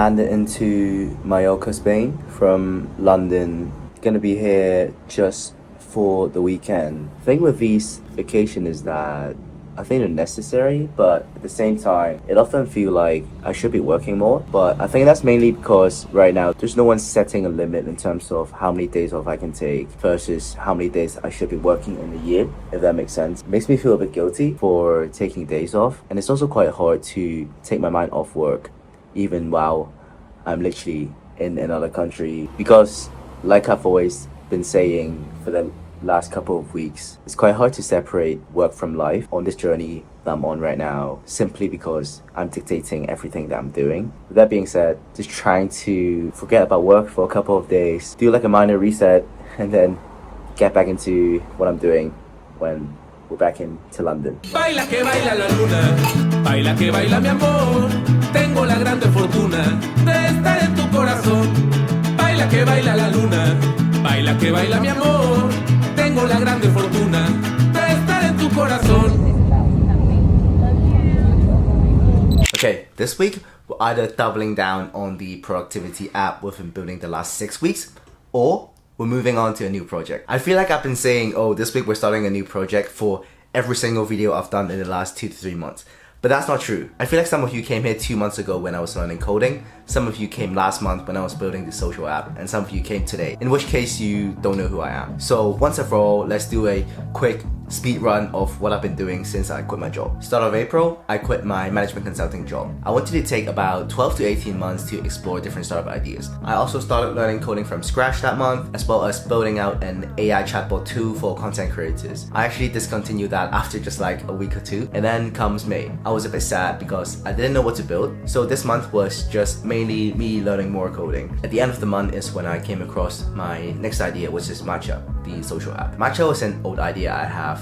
landed into Mallorca, Spain from London. Gonna be here just for the weekend. The thing with these vacation is that I think they're necessary, but at the same time, it often feel like I should be working more. But I think that's mainly because right now there's no one setting a limit in terms of how many days off I can take versus how many days I should be working in a year, if that makes sense. It makes me feel a bit guilty for taking days off, and it's also quite hard to take my mind off work, even while I'm literally in another country, because like I've always been saying for the last couple of weeks, it's quite hard to separate work from life on this journey that I'm on right now, simply because I'm dictating everything that I'm doing. With that being said, just trying to forget about work for a couple of days, do like a minor reset, and then get back into what I'm doing when we're back into London. Baila que baila la luna, baila que baila mi amor. Tengo la grande fortuna de estar en tu corazón. Baila que baila la luna, baila que baila mi amor. Tengo la grande fortuna de estar en tu corazón. Okay, this week we're either doubling down on the productivity app we've been building the last 6 weeks, or we're moving on to a new project. I feel like I've been saying, oh, this week we're starting a new project for every single video I've done in the last 2 to 3 months. But that's not true. I feel like some of you came here 2 months ago when I was learning coding, some of you came last month when I was building the social app, and some of you came today, in which case you don't know who I am. So once and for all, let's do a quick speed run of what I've been doing since I quit my job. Start of April, I quit my management consulting job. I wanted to take about 12 to 18 months to explore different startup ideas. I also started learning coding from scratch that month, as well as building out an AI chatbot tool for content creators. I actually discontinued that after just like a week or two, and then comes May. I was a bit sad because I didn't know what to build, so this month was just mainly me learning more coding. At the end of the month is when I came across my next idea, which is Matcha, the social app. Matcha was an old idea I have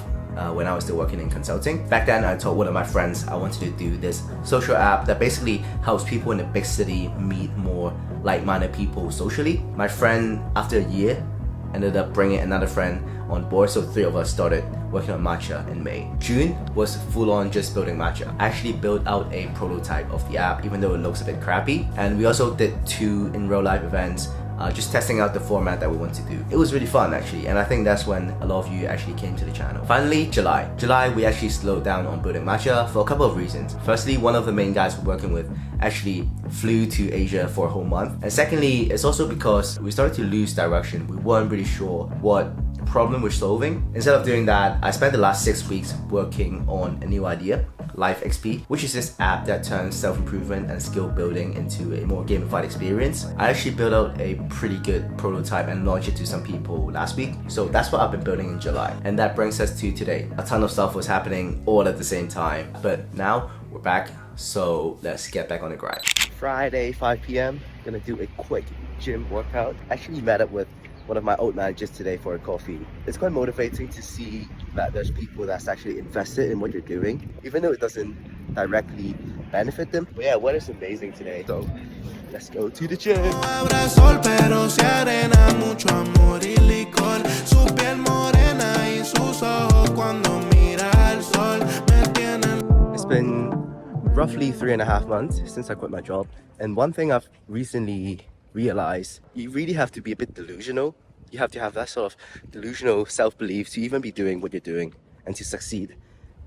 when I was still working in consulting. Back then, I told one of my friends I wanted to do this social app that basically helps people in a big city meet more like-minded people socially. My friend, after a year, ended up bringing another friend on board, so 3 of us started working on Matcha in May. June was full-on just building Matcha. I actually built out a prototype of the app, even though it looks a bit crappy, and we also did 2 in real life events, just testing out the format that we want to do. It was really fun actually, and I think that's when a lot of you actually came to the channel. Finally, July. July, we actually slowed down on building Matcha for a couple of reasons. Firstly, one of the main guys we're working with actually flew to Asia for a whole month. And secondly, it's also because we started to lose direction. We weren't really sure what problem we're solving. Instead of doing that, I spent the last 6 weeks working on a new idea, Life XP, which is this app that turns self-improvement and skill building into a more gamified experience. I actually built out a pretty good prototype and launched it to some people last week. So that's what I've been building in July. And that brings us to today. A ton of stuff was happening all at the same time, but now we're back. So let's get back on the grind. Friday, 5 p.m. Gonna do a quick gym workout. Actually met up with one of my old managers today for a coffee. It's quite motivating to see that there's people that's actually invested in what you're doing, even though it doesn't directly benefit them. But yeah, weather's amazing today, so let's go to the gym. It's been roughly 3.5 months since I quit my job, and one thing I've recently realized, you really have to be a bit delusional. You have to have that sort of delusional self-belief to even be doing what you're doing and to succeed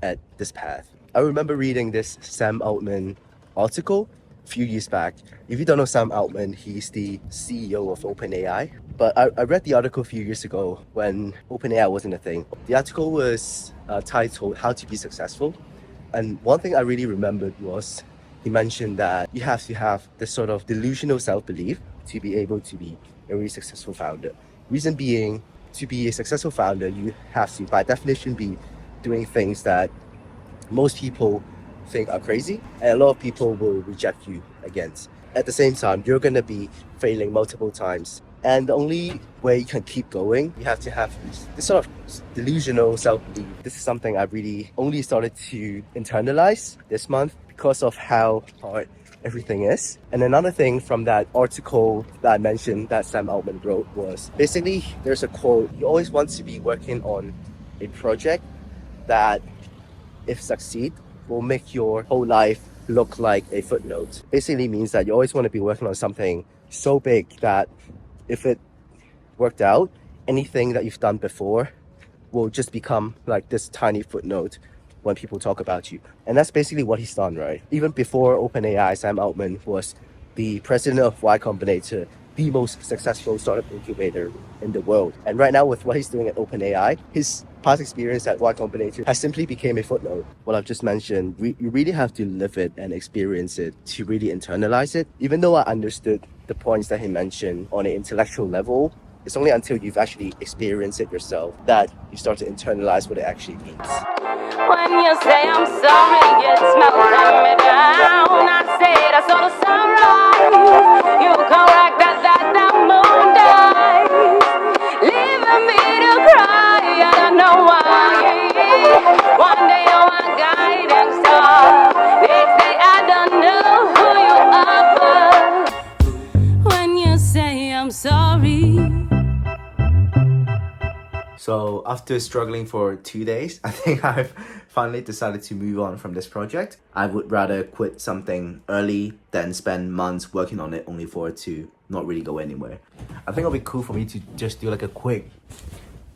at this path. I remember reading this Sam Altman article a few years back. If you don't know Sam Altman, he's the CEO of OpenAI. But I read the article a few years ago when OpenAI wasn't a thing. The article was titled How to Be Successful. And one thing I really remembered was he mentioned that you have to have this sort of delusional self-belief to be able to be a really successful founder. Reason being, to be a successful founder, you have to, by definition, be doing things that most people think are crazy, and a lot of people will reject you against. At the same time, you're going to be failing multiple times. And the only way you can keep going, you have to have this sort of delusional self-belief. This is something I really only started to internalize this month because of how hard everything is. And another thing from that article that I mentioned that Sam Altman wrote was basically there's a quote: you always want to be working on a project that, if succeed, will make your whole life look like a footnote. Basically means that you always want to be working on something so big that if it worked out, anything that you've done before will just become like this tiny footnote when people talk about you. And that's basically what he's done, right? Even before OpenAI, Sam Altman was the president of Y Combinator, the most successful startup incubator in the world. And right now with what he's doing at OpenAI, his past experience at Y Combinator has simply became a footnote. What I've just mentioned, you really have to live it and experience it to really internalize it. Even though I understood the points that he mentioned on an intellectual level, it's only until you've actually experienced it yourself that you start to internalize what it actually means. When you say I'm sorry, it's melting me down. I say that's all sorrow. You correct that moon dies, leaving me to cry. I don't know why. One day you're my guiding star. Next day I don't know who you are. But when you say I'm sorry. So after struggling for 2 days, I think I've finally decided to move on from this project. I would rather quit something early than spend months working on it only for it to not really go anywhere. I think it'll be cool for me to just do like a quick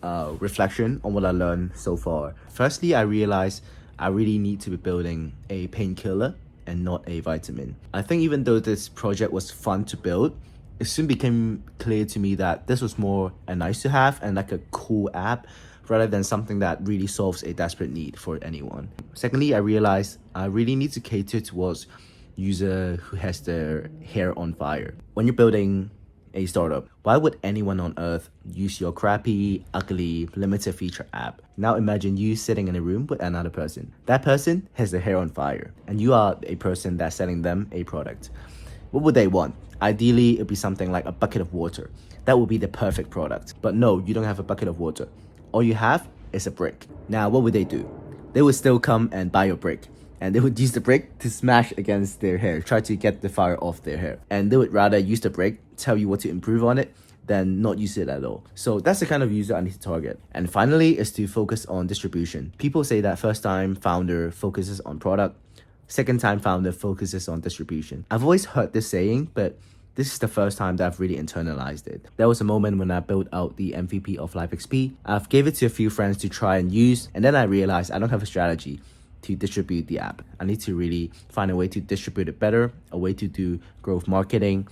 reflection on what I learned so far. Firstly, I realized I really need to be building a painkiller and not a vitamin. I think even though this project was fun to build, it soon became clear to me that this was more a nice to have and like a cool app rather than something that really solves a desperate need for anyone. Secondly, I realized I really need to cater towards user who has their hair on fire. When you're building a startup, why would anyone on earth use your crappy, ugly, limited feature app? Now imagine you sitting in a room with another person. That person has their hair on fire and you are a person that's selling them a product. What would they want? Ideally, it'd be something like a bucket of water. That would be the perfect product. But no, you don't have a bucket of water. All you have is a brick. Now, what would they do? They would still come and buy your brick. And they would use the brick to smash against their hair, try to get the fire off their hair. And they would rather use the brick, tell you what to improve on it, than not use it at all. So that's the kind of user I need to target. And finally, is to focus on distribution. People say that first-time founder focuses on product, second-time founder focuses on distribution. I've always heard this saying, but this is the first time that I've really internalized it. There was a moment when I built out the MVP of LifeXP. I've gave it to a few friends to try and use, and then I realized I don't have a strategy to distribute the app. I need to really find a way to distribute it better, a way to do growth marketing.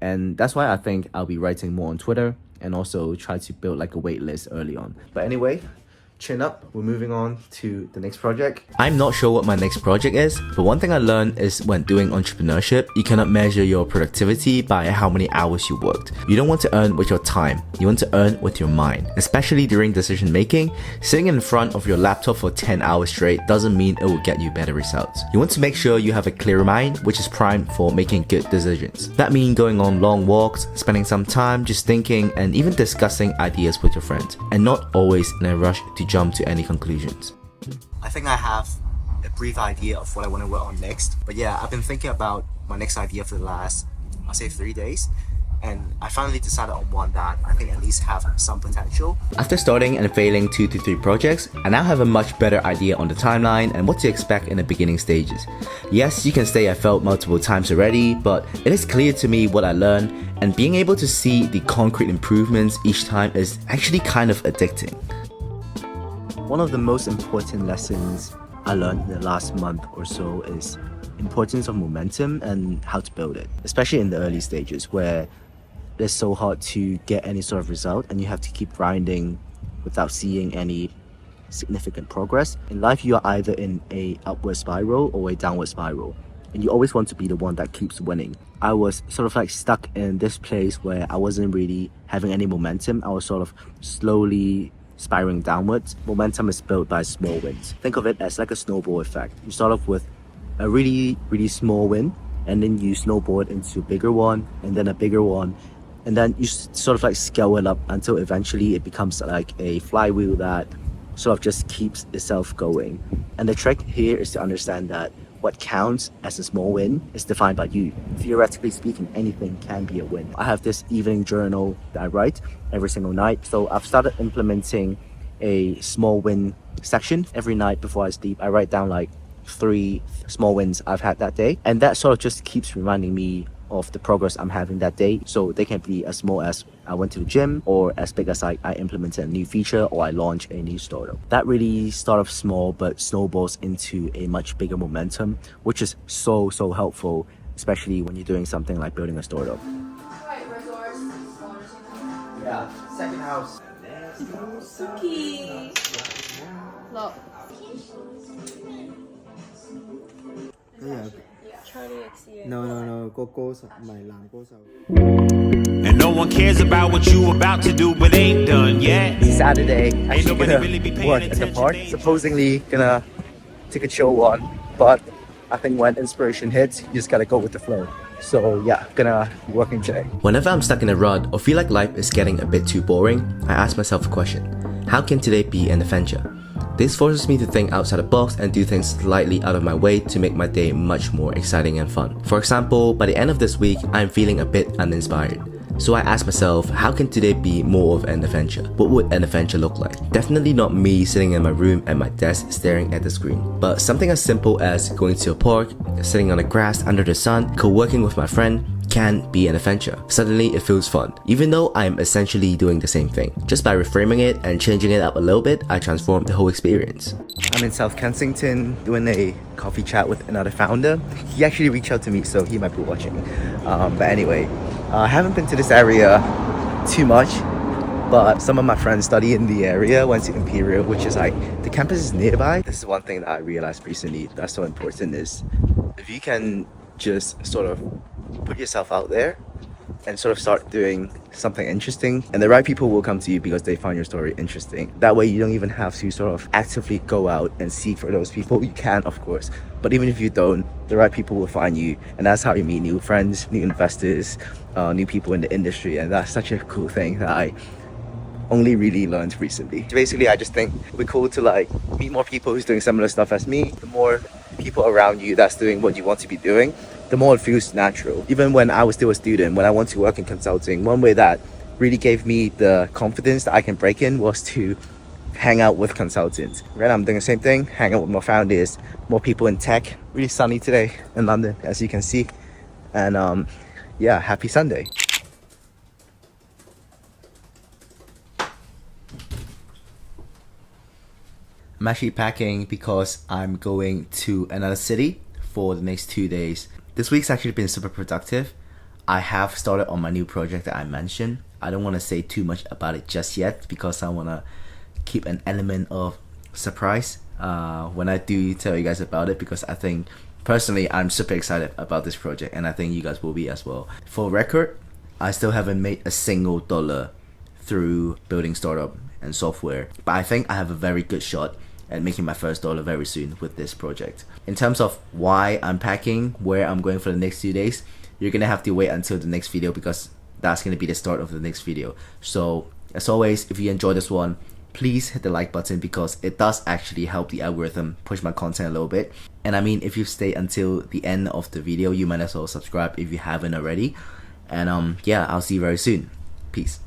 And that's why I think I'll be writing more on Twitter and also try to build like a wait list early on. But anyway, chin up, we're moving on to the next project. I'm not sure what my next project is, but one thing I learned is when doing entrepreneurship, you cannot measure your productivity by how many hours you worked. You don't want to earn with your time, you want to earn with your mind. Especially during decision making, sitting in front of your laptop for 10 hours straight doesn't mean it will get you better results. You want to make sure you have a clear mind, which is primed for making good decisions. That means going on long walks, spending some time just thinking and even discussing ideas with your friends, and not always in a rush to jump to any conclusions. I think I have a brief idea of what I want to work on next. But yeah, I've been thinking about my next idea for the last, I'll say 3 days. And I finally decided on one that I think at least have some potential. After starting and failing 2 to 3 projects, I now have a much better idea on the timeline and what to expect in the beginning stages. Yes, you can say I failed multiple times already, but it is clear to me what I learned, and being able to see the concrete improvements each time is actually kind of addicting. One of the most important lessons I learned in the last month or so is importance of momentum and how to build it, especially in the early stages where it's so hard to get any sort of result and you have to keep grinding without seeing any significant progress. In life, you are either in a upward spiral or a downward spiral, and you always want to be the one that keeps winning. I was sort of like stuck in this place where I wasn't really having any momentum. I was sort of slowly spiraling downwards. Momentum is built by small wins. Think of it as like a snowball effect. You start off with a really, really small win, and then you snowboard into a bigger one, and then a bigger one, and then you sort of like scale it up until eventually it becomes like a flywheel that sort of just keeps itself going. And the trick here is to understand that what counts as a small win is defined by you. Theoretically speaking, anything can be a win. I have this evening journal that I write every single night. So I've started implementing a small win section every night before I sleep. I write down like 3 small wins I've had that day, and that sort of just keeps reminding me of the progress I'm having that day. So they can be as small as I went to the gym, or as big as I implemented a new feature, or I launched a new startup. That really starts off small but snowballs into a much bigger momentum, which is so helpful, especially when you're doing something like building a startup. Yeah, second house. Suki. Look. Charlie XCA. No, 歌手唔係男歌手。 And no one cares about what you about to do, but ain't done yet. Saturday, actually nobody gonna really be paying work at the attention park. to days. Supposedly gonna take a chill one, but I think when inspiration hits, you just gotta go with the flow. So yeah, gonna be working today. Whenever I'm stuck in a rut or feel like life is getting a bit too boring, I ask myself a question. How can today be an adventure? This forces me to think outside the box and do things slightly out of my way to make my day much more exciting and fun. For example, by the end of this week, I'm feeling a bit uninspired. So I asked myself, how can today be more of an adventure? What would an adventure look like? Definitely not me sitting in my room at my desk staring at the screen, but something as simple as going to a park, sitting on the grass under the sun, co-working with my friend, can be an adventure. Suddenly it feels fun, even though I'm essentially doing the same thing. Just by reframing it and changing it up a little bit, I transform the whole experience. I'm in South Kensington doing a coffee chat with another founder. He actually reached out to me, so he might be watching. But anyway, I haven't been to this area too much, but some of my friends study in the area, went to Imperial, which is like, the campus is nearby. This is one thing that I realized recently that's so important is if you can just sort of put yourself out there and sort of start doing something interesting, and the right people will come to you because they find your story interesting. That way you don't even have to sort of actively go out and seek for those people. You can, of course, but even if you don't, the right people will find you, and that's how you meet new friends, new investors, new people in the industry. And that's such a cool thing that I only really learned recently. Basically, I just think it'd be cool to like meet more people who's doing similar stuff as me. The more people around you that's doing what you want to be doing, the more it feels natural. Even when I was still a student, when I went to work in consulting, one way that really gave me the confidence that I can break in was to hang out with consultants. Right now I'm doing the same thing, hang out with more founders, more people in tech. Really sunny today in London, as you can see. And yeah, happy Sunday. I'm actually packing because I'm going to another city for the next 2 days. This week's actually been super productive. I have started on my new project that I mentioned. I don't want to say too much about it just yet because I want to keep an element of surprise when I do tell you guys about it, because I think personally I'm super excited about this project and I think you guys will be as well. For record, I still haven't made a single dollar through building startup and software, but I think I have a very good shot at making my first dollar very soon with this project. In terms of why I'm packing, where I'm going for the next 2 days, you're gonna have to wait until the next video because that's gonna be the start of the next video. So as always, if you enjoy this one, please hit the like button because it does actually help the algorithm push my content a little bit. And I mean, if you stay until the end of the video, you might as well subscribe if you haven't already. And yeah, I'll see you very soon. Peace.